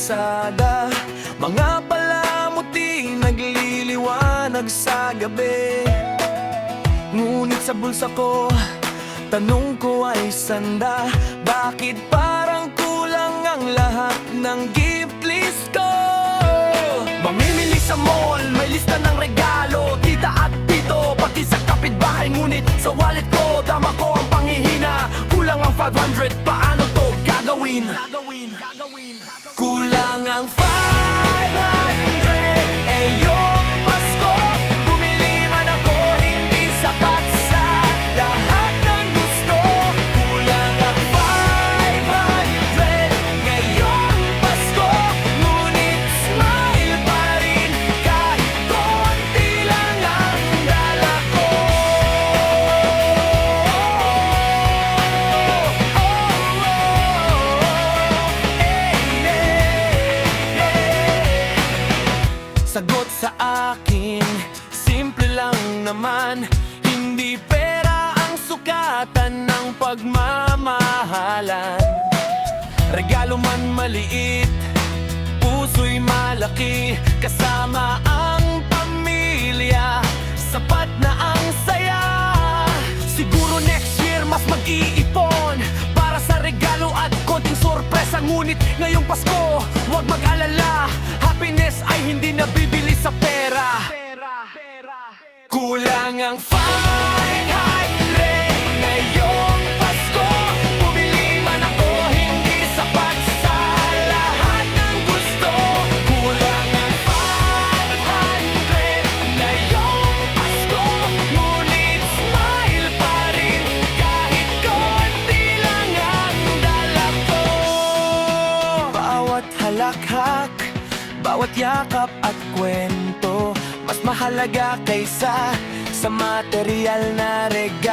kalsada, mga palamuti nagliliwanag sa gabi. Ngunit sa bulsa ko, tanong ko ay sanda, bakit parang kulang ang lahat ng gift list ko? Mamimili sa mall, may lista ng regalo, tita at tito, pati sa kapitbahay. Ngunit sa wallet ko, dama ko ang panghihina, kulang ang 500, paano to gagawin? Kulang ang 500, eh yung Pasko, bumili man ako, hindi sapat sa lahat ng gusto. Kulang ang 500, ngayong Pasko, ngunit smile pa rin, kahit konti lang ang dala ko. Sagot sa akin, simple lang naman, hindi pera ang sukatan ng pagmamahalan. Regalo man maliit, puso'y malaki, kasama ang pamilya, sapat na ang saya. Siguro next year mas mag-iipon para sa regalo at konting sorpresa. Ngunit ngayong Pasko, huwag mag-alala, happiness ay hindi nabibili sa pera. Kulang ang 500, ngayong Pasko, bumili man ako, hindi sapat sa lahat ng gusto. Kulang ang 500, ngayong Pasko, ngunit smile pa rin, kahit konti lang ang dala ko. Bawat halakhak, bawat yakap at kwento, mas mahalaga kaysa sa material na regalo.